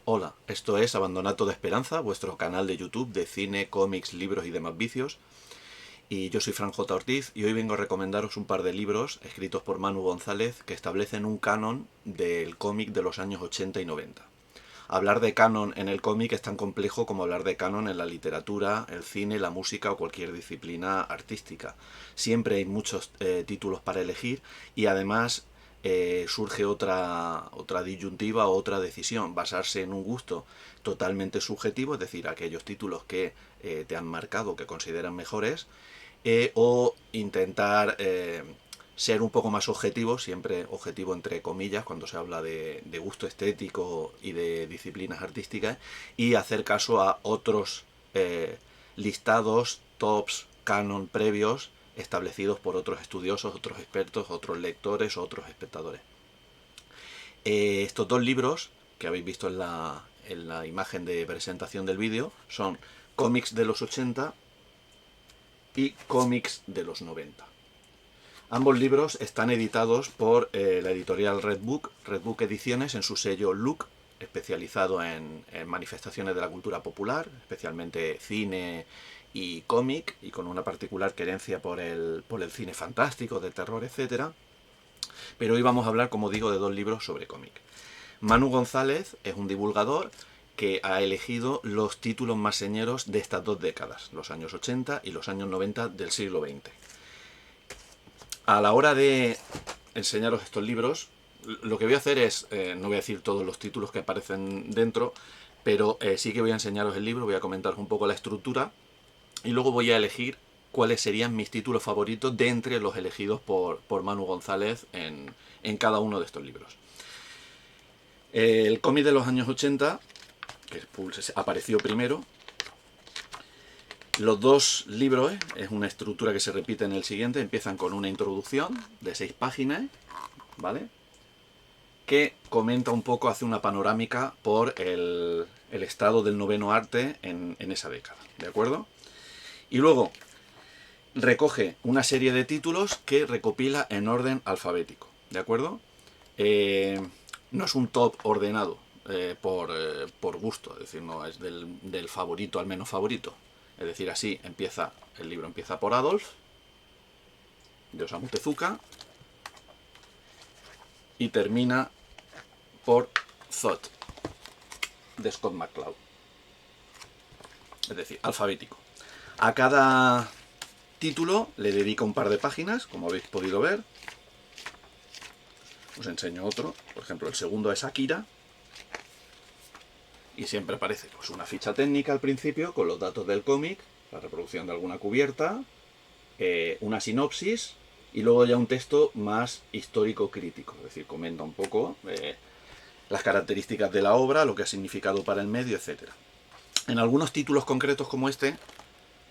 Hola, esto es Abandonato de Esperanza, vuestro canal de YouTube de cine, cómics, libros y demás vicios. Y yo soy Fran J. Ortiz y hoy vengo a recomendaros un par de libros escritos por Manu González que establecen un canon del cómic de los años 80 y 90. Hablar de canon en el cómic es tan complejo como hablar de canon en la literatura, el cine, la música o cualquier disciplina artística. Siempre hay muchos títulos para elegir y además surge otra disyuntiva o otra decisión, basarse en un gusto totalmente subjetivo, es decir, aquellos títulos que te han marcado, que consideran mejores, o intentar ser un poco más objetivo, siempre objetivo entre comillas, cuando se habla de gusto estético y de disciplinas artísticas, y hacer caso a otros listados, tops, canon previos establecidos por otros estudiosos, otros expertos, otros lectores, otros espectadores. Estos dos libros que habéis visto en la imagen de presentación del vídeo son cómics de los 80 y cómics de los 90. Ambos libros están editados por la editorial Red Book Ediciones en su sello Look, especializado en manifestaciones de la cultura popular, especialmente cine y cómic, y con una particular querencia por el cine fantástico, de terror, etc. Pero hoy vamos a hablar, como digo, de dos libros sobre cómic. Manu González es un divulgador que ha elegido los títulos más señeros de estas dos décadas, los años 80 y los años 90 del siglo XX. A la hora de enseñaros estos libros, lo que voy a hacer es, no voy a decir todos los títulos que aparecen dentro, pero sí que voy a enseñaros el libro, voy a comentaros un poco la estructura y luego voy a elegir cuáles serían mis títulos favoritos de entre los elegidos por Manu González en cada uno de estos libros. El cómic de los años 80, que apareció primero. Los dos libros, es una estructura que se repite en el siguiente, empiezan con una introducción de 6 páginas, ¿vale? Que comenta un poco, hace una panorámica por el estado del noveno arte en esa década, ¿de acuerdo? Y luego recoge una serie de títulos que recopila en orden alfabético, ¿de acuerdo? No es un top ordenado por gusto, es decir, no es del favorito al menos favorito. Es decir, así el libro empieza por Adolf, de Osamu Tezuka, y termina por Thought, de Scott McCloud. Es decir, alfabético. A cada título le dedica un par de páginas, como habéis podido ver. Os enseño otro. Por ejemplo, el segundo es Akira. Y siempre aparece pues, una ficha técnica al principio con los datos del cómic, la reproducción de alguna cubierta, una sinopsis y luego ya un texto más histórico-crítico. Es decir, comenta un poco las características de la obra, lo que ha significado para el medio, etc. En algunos títulos concretos como este,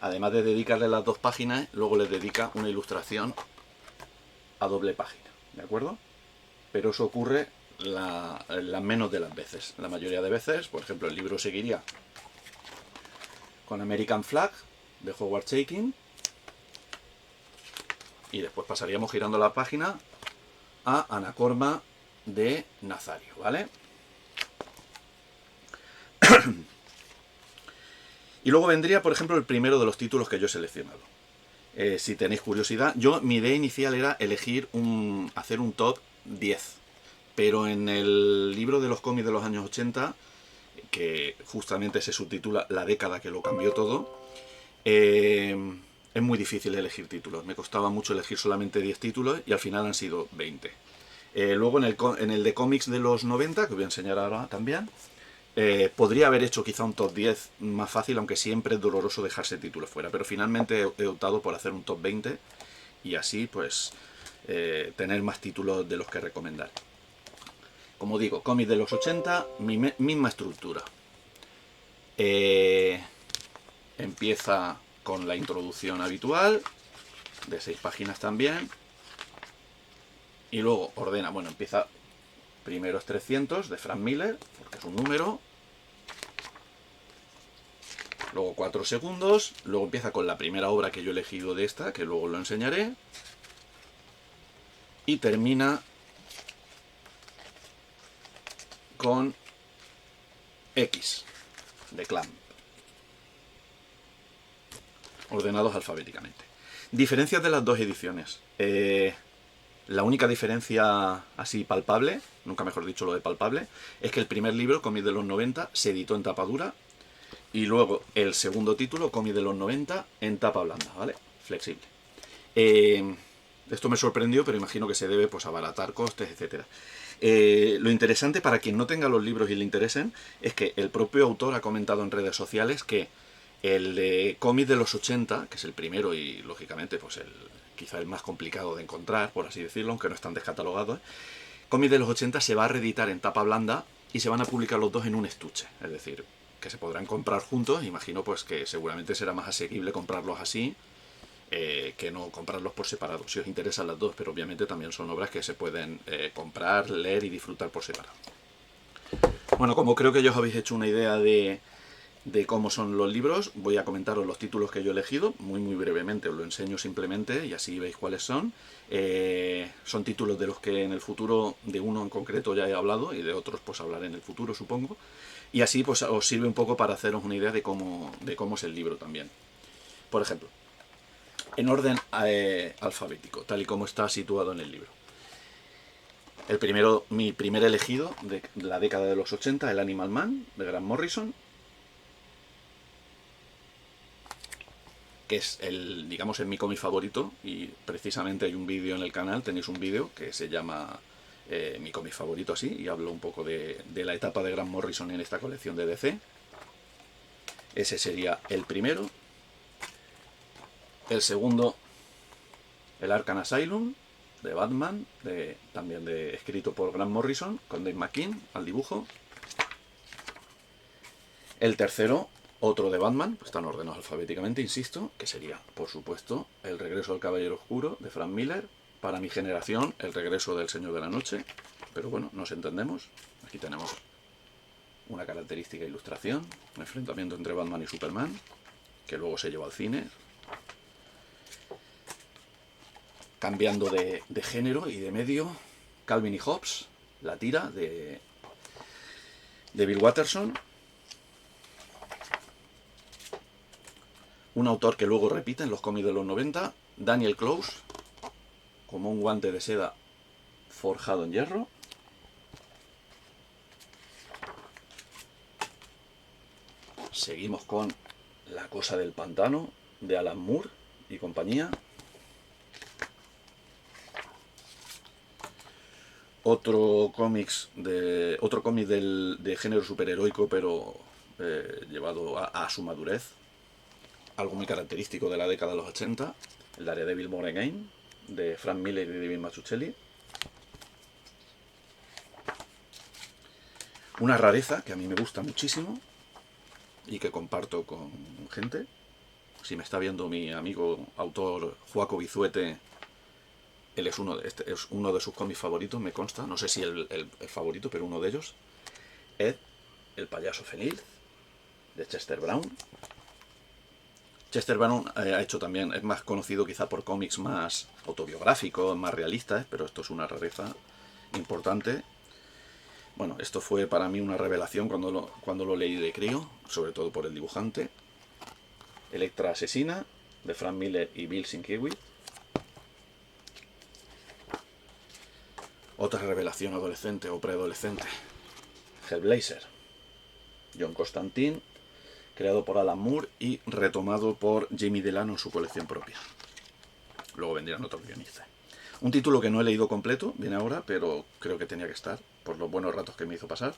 además de dedicarle las 2 páginas, luego les dedica una ilustración a doble página, ¿de acuerdo? Pero eso ocurre la menos de las veces. La mayoría de veces, por ejemplo, el libro seguiría con American Flag, de Howard Chaykin, y después pasaríamos girando la página a Anacorma, de Nazario, ¿vale? Y luego vendría, por ejemplo, el primero de los títulos que yo he seleccionado. Si tenéis curiosidad, mi idea inicial era hacer un top 10. Pero en el libro de los cómics de los años 80, que justamente se subtitula La década que lo cambió todo, es muy difícil elegir títulos. Me costaba mucho elegir solamente 10 títulos y al final han sido 20. Luego en el de cómics de los 90, que voy a enseñar ahora también, podría haber hecho quizá un top 10 más fácil, aunque siempre es doloroso dejarse títulos fuera. Pero finalmente he optado por hacer un top 20 y así pues tener más títulos de los que recomendar. Como digo, cómics de los 80, misma estructura. Empieza con la introducción habitual, de 6 páginas también. Y luego ordena, empieza primeros 300 de Frank Miller, porque es un número. Luego 4 segundos. Luego empieza con la primera obra que yo he elegido de esta, que luego lo enseñaré. Y termina con X, de Clamp. Ordenados alfabéticamente. Diferencias de las dos ediciones. La única diferencia así palpable, nunca mejor dicho lo de palpable, es que el primer libro, Cómic de los 90, se editó en tapa dura, y luego el segundo título, Cómic de los 90, en tapa blanda, ¿vale? Flexible. Esto me sorprendió, pero imagino que se debe pues, a abaratar costes, etc. Lo interesante para quien no tenga los libros y le interesen es que el propio autor ha comentado en redes sociales que el de Cómic de los 80, que es el primero y lógicamente pues quizá el más complicado de encontrar, por así decirlo, aunque no están descatalogados, Cómic de los 80 se va a reeditar en tapa blanda y se van a publicar los dos en un estuche, es decir, que se podrán comprar juntos. Imagino pues que seguramente será más asequible comprarlos así que no comprarlos por separado, si os interesan las dos, pero obviamente también son obras que se pueden comprar, leer y disfrutar por separado. Bueno, como creo que ya os habéis hecho una idea de cómo son los libros, voy a comentaros los títulos que yo he elegido, muy brevemente, os lo enseño simplemente y así veis cuáles son. Son títulos de los que en el futuro, de uno en concreto ya he hablado y de otros pues hablaré en el futuro, supongo. Y así pues os sirve un poco para haceros una idea de cómo es el libro también. Por ejemplo, en orden alfabético, tal y como está situado en el libro. El primero, mi primer elegido de la década de los 80, el Animal Man, de Grant Morrison, que es digamos, mi cómic favorito, y precisamente hay un vídeo en el canal, tenéis un vídeo que se llama mi cómic favorito así, y hablo un poco de la etapa de Grant Morrison en esta colección de DC. Ese sería el primero. El segundo, el Arkham Asylum, de Batman, también escrito por Grant Morrison, con Dave McKean al dibujo. El tercero, otro de Batman, están ordenados alfabéticamente, insisto, que sería, por supuesto, El regreso del Caballero Oscuro, de Frank Miller. Para mi generación, El regreso del Señor de la Noche, pero bueno, nos entendemos. Aquí tenemos una característica ilustración, un enfrentamiento entre Batman y Superman, que luego se llevó al cine. Cambiando de género y de medio, Calvin y Hobbes, la tira de Bill Watterson. Un autor que luego repite en los cómics de los 90, Daniel Close, como un guante de seda forjado en hierro. Seguimos con La cosa del pantano, de Alan Moore y compañía. Otro cómic de género superheroico, pero llevado a su madurez. Algo muy característico de la década de los 80, el Daredevil Born Again, de Frank Miller y David Mazzucchelli. Una rareza que a mí me gusta muchísimo y que comparto con gente. Si me está viendo mi amigo autor Joaco Bizuete, él es uno de sus cómics favoritos, me consta, no sé si el favorito, pero uno de ellos. Ed, el payaso feliz, de Chester Brown. Chester Brown ha hecho también, es más conocido quizá por cómics más autobiográficos, más realistas, pero esto es una rareza importante. Bueno, esto fue para mí una revelación cuando lo leí de crío, sobre todo por el dibujante. Electra asesina, de Frank Miller y Bill Sienkiewicz. Otra revelación adolescente o preadolescente, Hellblazer, John Constantine, creado por Alan Moore y retomado por Jamie Delano en su colección propia. Luego vendrían otros guionistas. Un título que no he leído completo, viene ahora, pero creo que tenía que estar, por los buenos ratos que me hizo pasar.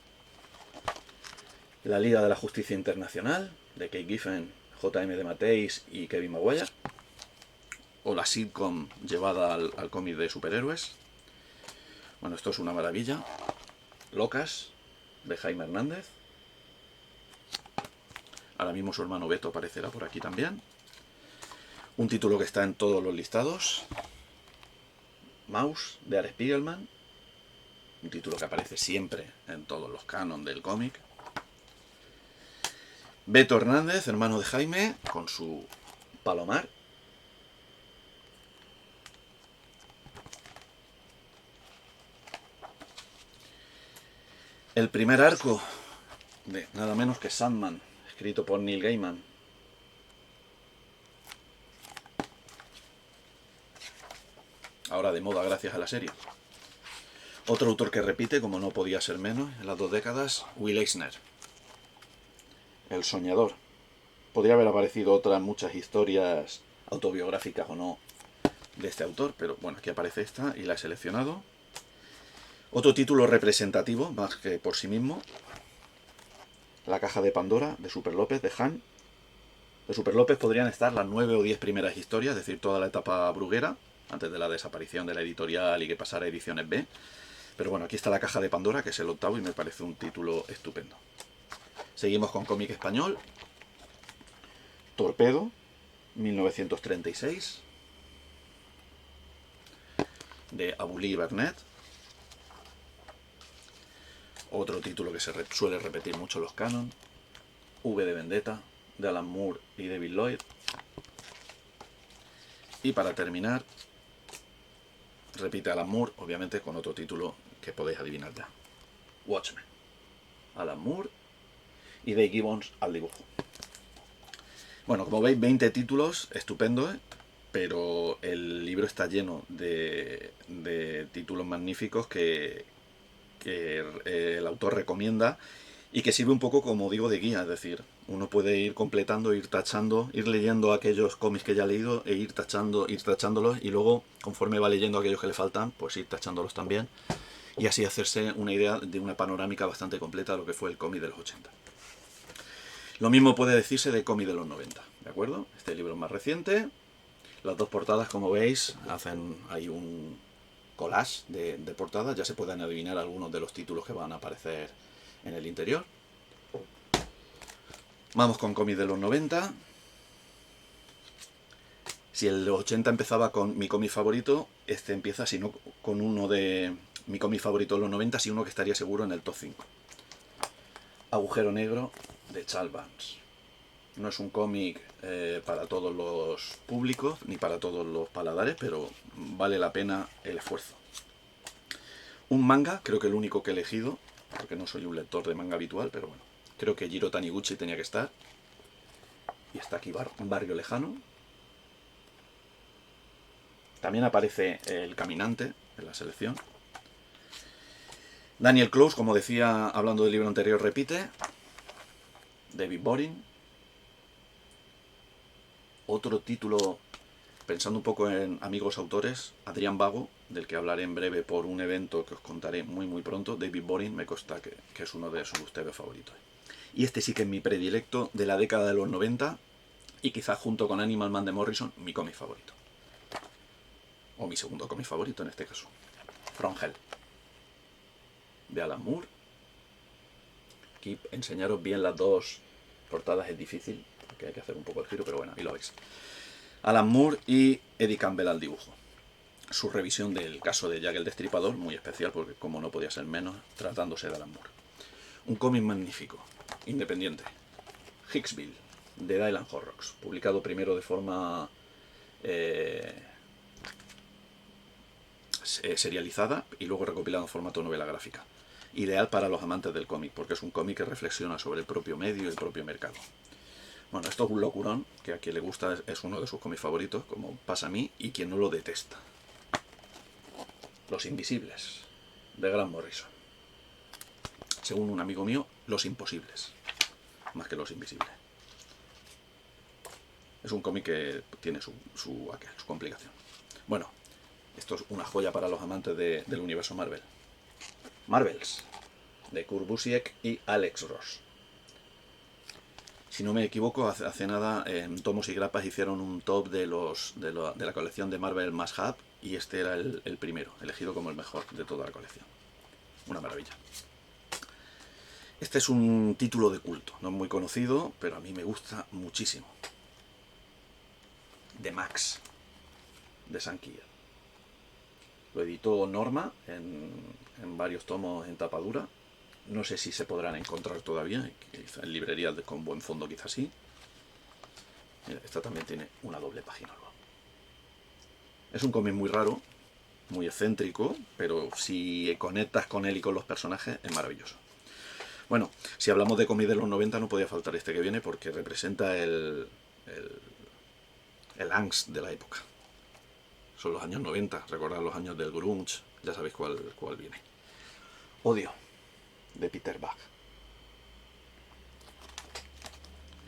La Liga de la Justicia Internacional, de Kate Giffen, J.M. DeMatteis y Kevin Maguire. O la sitcom llevada al cómic de superhéroes. Bueno, esto es una maravilla. Locas, de Jaime Hernández. Ahora mismo su hermano Beto aparecerá por aquí también. Un título que está en todos los listados. Maus, de Art Spiegelman. Un título que aparece siempre en todos los canon del cómic. Beto Hernández, hermano de Jaime, con su Palomar. El primer arco de nada menos que Sandman, escrito por Neil Gaiman. Ahora de moda gracias a la serie. Otro autor que repite, como no podía ser menos, en las 2 décadas, Will Eisner. El soñador. Podría haber aparecido otras muchas historias autobiográficas o no de este autor, pero bueno, aquí aparece esta y la he seleccionado. Otro título representativo, más que por sí mismo, La caja de Pandora, de Super López, de Han. De Super López podrían estar las 9 o 10 primeras historias, es decir, toda la etapa bruguera, antes de la desaparición de la editorial y que pasara a ediciones B. Pero bueno, aquí está La caja de Pandora, que es el octavo y me parece un título estupendo. Seguimos con cómic español. Torpedo, 1936, de Abulí Bernet. Otro título que se suele repetir mucho en los canon. V de Vendetta, de Alan Moore y David Lloyd. Y para terminar, repite Alan Moore, obviamente con otro título que podéis adivinar ya. Watchmen. Alan Moore y Dave Gibbons al dibujo. Bueno, como veis, 20 títulos, estupendo, ¿eh? Pero el libro está lleno de títulos magníficos que el autor recomienda y que sirve un poco, como digo, de guía. Es decir, uno puede ir completando, ir tachando, ir leyendo aquellos cómics que ya ha leído e ir tachándolos, y luego, conforme va leyendo aquellos que le faltan, pues ir tachándolos también, y así hacerse una idea de una panorámica bastante completa de lo que fue el cómic de los 80. Lo mismo puede decirse de cómic de los 90, ¿de acuerdo? Este libro es más reciente. Las dos portadas, como veis, hacen ahí un collage de portadas. Ya se pueden adivinar algunos de los títulos que van a aparecer en el interior. Vamos con cómic de los 90. Si el 80 empezaba con mi cómic favorito, este empieza, si no con uno de mi cómic favorito de los 90, si uno que estaría seguro en el top 5. Agujero Negro, de Charles Vance. No es un cómic para todos los públicos, ni para todos los paladares, pero vale la pena el esfuerzo. Un manga, creo que el único que he elegido, porque no soy un lector de manga habitual, pero bueno, creo que Jiro Taniguchi tenía que estar. Y está aquí Barrio Lejano. También aparece El Caminante en la selección. Daniel Close, como decía hablando del libro anterior, repite. David Boring. Otro título, pensando un poco en amigos autores, Adrián Vago, del que hablaré en breve por un evento que os contaré muy pronto. David Boring me consta que es uno de sus ustedes favoritos. Y este sí que es mi predilecto de la década de los 90 y quizás junto con Animal Man de Morrison, mi cómic favorito. O mi segundo cómic favorito en este caso. From Hell, de Alan Moore. Aquí enseñaros bien las dos portadas es difícil, porque hay que hacer un poco el giro, pero bueno, ahí lo veis. Alan Moore y Eddie Campbell al dibujo. Su revisión del caso de Jack el Destripador, muy especial, porque como no podía ser menos, tratándose de Alan Moore. Un cómic magnífico, independiente. Hicksville, de Dylan Horrocks, publicado primero de forma serializada y luego recopilado en formato novela gráfica. Ideal para los amantes del cómic, porque es un cómic que reflexiona sobre el propio medio y el propio mercado. Bueno, esto es un locurón, que a quien le gusta es uno de sus cómics favoritos, como pasa a mí, y quien no lo detesta. Los Invisibles, de Grant Morrison. Según un amigo mío, Los Imposibles, más que Los Invisibles. Es un cómic que tiene su complicación. Bueno, esto es una joya para los amantes del universo Marvel. Marvels, de Kurt Busiek y Alex Ross. Si no me equivoco, hace nada en Tomos y Grapas hicieron un top de la colección de Marvel Must Have, y este era el primero, elegido como el mejor de toda la colección. Una maravilla. Este es un título de culto, no es muy conocido, pero a mí me gusta muchísimo. The Max, de Sankey. Lo editó Norma en varios tomos en tapadura. No sé si se podrán encontrar todavía, en librerías con buen fondo quizás sí. Mira, esta también tiene una doble página. Es un cómic muy raro, muy excéntrico, pero si conectas con él y con los personajes es maravilloso. Bueno, si hablamos de cómic de los 90 no podía faltar este que viene porque representa el angst de la época. Son los años 90, recordad los años del grunge, ya sabéis cuál viene. Odio, de Peter Bach.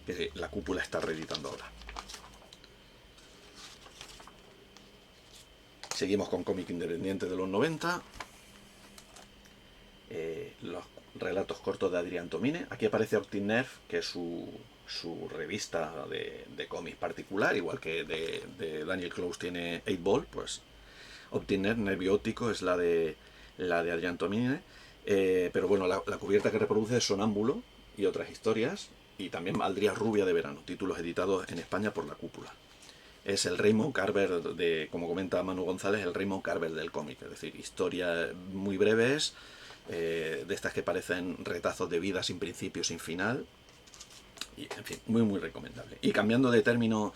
Que la cúpula está reeditando ahora. Seguimos con cómic independiente de los 90. Los relatos cortos de Adrián Tomine. Aquí aparece Optic Nerve, que es su revista de cómic particular, igual que de Daniel Clowes tiene 8 Ball, pues Optic Nerve, Nervio Óptico, es la de Adrián Tomine. Pero bueno, la cubierta que reproduce es Sonámbulo y otras historias, y también Valdría Rubia de Verano, títulos editados en España por La Cúpula. Es el Raymond Carver, como comenta Manu González, el Raymond Carver del cómic, es decir, historias muy breves, de estas que parecen retazos de vida sin principio, sin final, y en fin, muy muy recomendable. Y cambiando de término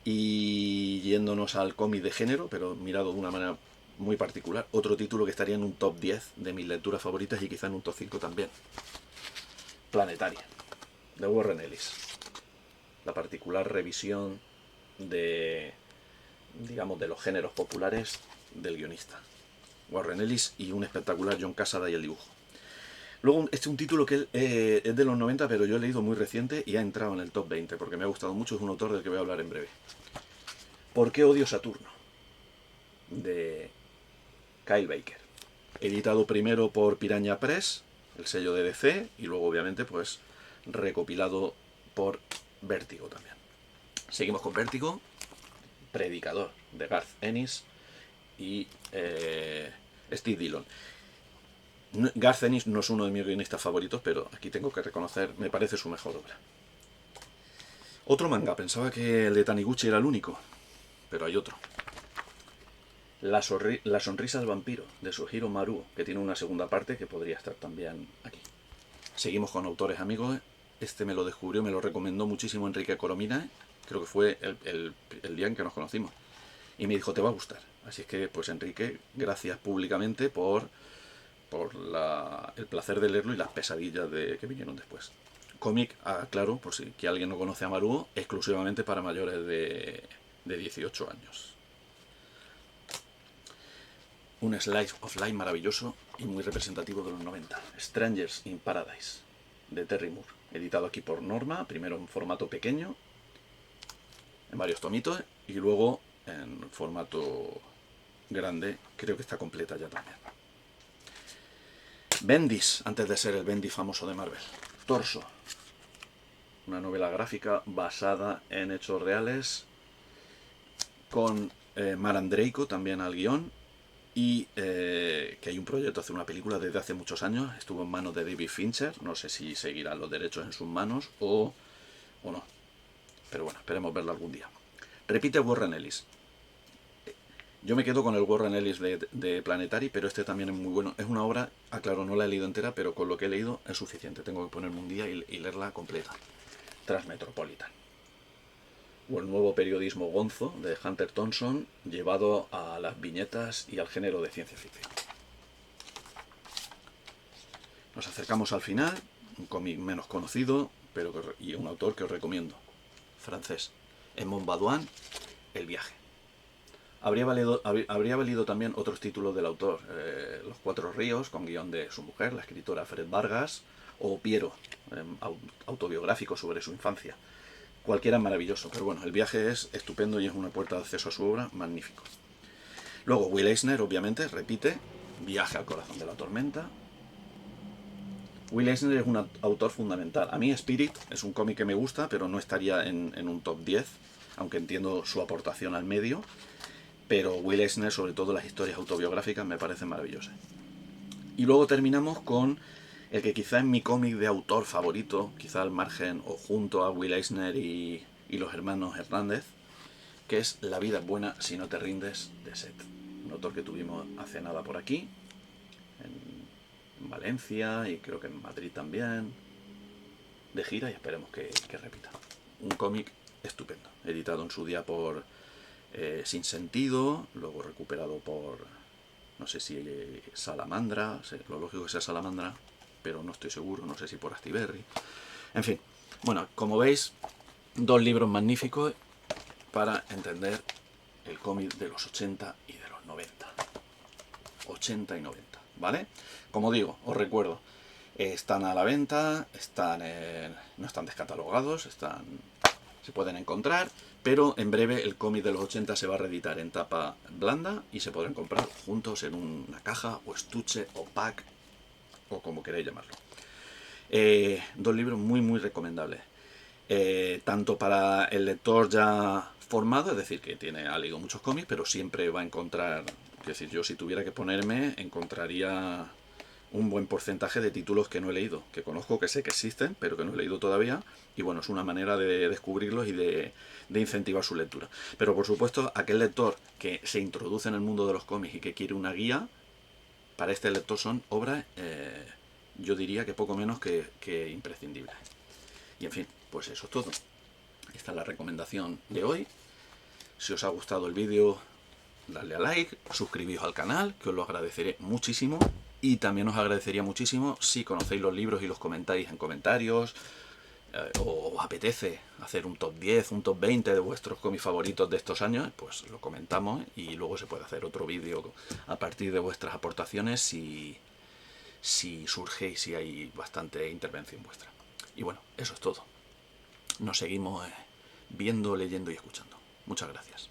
y yéndonos al cómic de género, pero mirado de una manera muy particular, otro título que estaría en un top 10 de mis lecturas favoritas y quizá en un top 5 también. Planetaria, de Warren Ellis. La particular revisión de, digamos, de los géneros populares del guionista Warren Ellis y un espectacular John Cassaday y el dibujo. Luego, este es un título que es de los 90, pero yo he leído muy reciente y ha entrado en el top 20 porque me ha gustado mucho. Es un autor del que voy a hablar en breve. ¿Por qué odio Saturno? De Kyle Baker. Editado primero por Piranha Press, el sello de DC, y luego obviamente pues recopilado por Vértigo también. Seguimos con Vértigo, Predicador, de Garth Ennis y Steve Dillon. Garth Ennis no es uno de mis guionistas favoritos, pero aquí tengo que reconocer, me parece su mejor obra. Otro manga, pensaba que el de Taniguchi era el único, pero hay otro. La sonrisa del vampiro, de Suehiro Maruo, que tiene una segunda parte que podría estar también aquí. Seguimos con autores amigos. Este me lo descubrió, me lo recomendó muchísimo Enrique Coromina, creo que fue el día en que nos conocimos. Y me dijo, te va a gustar. Así es que, pues Enrique, gracias públicamente por el placer de leerlo y las pesadillas que vinieron después. Cómic, claro, por si que alguien no conoce a Maruo, exclusivamente para mayores de 18 años. Un slice of life maravilloso y muy representativo de los 90. Strangers in Paradise, de Terry Moore. Editado aquí por Norma, primero en formato pequeño, en varios tomitos, y luego en formato grande, creo que está completa ya también. Bendis, antes de ser el Bendis famoso de Marvel. Torso, una novela gráfica basada en hechos reales, con Marandreiko también al guión, y que hay un proyecto de hacer una película desde hace muchos años. Estuvo en manos de David Fincher, no sé si seguirá los derechos en sus manos o no, pero bueno, esperemos verlo algún día. Repite Warren Ellis. Yo me quedo con el Warren Ellis de Planetary, pero este también es muy bueno. Es una obra, aclaro, no la he leído entera, pero con lo que he leído es suficiente. Tengo que ponerme un día y leerla completa. Transmetropolitan. O el nuevo periodismo gonzo de Hunter Thompson, llevado a las viñetas y al género de ciencia ficción. Nos acercamos al final, un cómic menos conocido, y un autor que os recomiendo, francés, Edmond Baudouin, El viaje. Habría valido también otros títulos del autor, Los Cuatro Ríos, con guión de su mujer, la escritora Fred Vargas, o Piero, autobiográfico sobre su infancia. Cualquiera es maravilloso, pero bueno, El viaje es estupendo y es una puerta de acceso a su obra magnífico. Luego Will Eisner, obviamente, repite, Viaje al corazón de la tormenta. Will Eisner es un autor fundamental. A mí Spirit es un cómic que me gusta, pero no estaría en un top 10, aunque entiendo su aportación al medio. Pero Will Eisner, sobre todo las historias autobiográficas, me parecen maravillosas. Y luego terminamos con el que quizá es mi cómic de autor favorito, quizá al margen o junto a Will Eisner y los hermanos Hernández, que es La vida es buena si no te rindes, de Seth. Un autor que tuvimos hace nada por aquí, en Valencia y creo que en Madrid también, de gira, y esperemos que repita. Un cómic estupendo, editado en su día por Sin Sentido, luego recuperado por, no sé si Salamandra, lo lógico que sea Salamandra, pero no estoy seguro, no sé si por Astiberri. En fin, bueno, como veis, 2 libros magníficos para entender el cómic de los 80 y de los 90. 80 y 90, ¿vale? Como digo, os recuerdo, están a la venta, no están descatalogados, se pueden encontrar, pero en breve el cómic de los 80 se va a reeditar en tapa blanda y se podrán comprar juntos en una caja o estuche o pack o como queráis llamarlo. 2 libros muy muy recomendables, tanto para el lector ya formado, es decir, que ha leído muchos cómics, pero siempre va a encontrar, es decir, yo si tuviera que ponerme, encontraría un buen porcentaje de títulos que no he leído, que conozco, que sé que existen, pero que no he leído todavía, y bueno, es una manera de descubrirlos y de incentivar su lectura. Pero por supuesto, aquel lector que se introduce en el mundo de los cómics y que quiere una guía, para este lector son obras, yo diría que poco menos que imprescindibles. Y en fin, pues eso es todo. Esta es la recomendación de hoy. Si os ha gustado el vídeo, dadle a like, suscribíos al canal, que os lo agradeceré muchísimo. Y también os agradecería muchísimo si conocéis los libros y los comentáis en comentarios, o os apetece hacer un top 10, un top 20 de vuestros cómics favoritos de estos años, pues lo comentamos y luego se puede hacer otro vídeo a partir de vuestras aportaciones si surge y si hay bastante intervención vuestra. Y bueno, eso es todo. Nos seguimos viendo, leyendo y escuchando. Muchas gracias.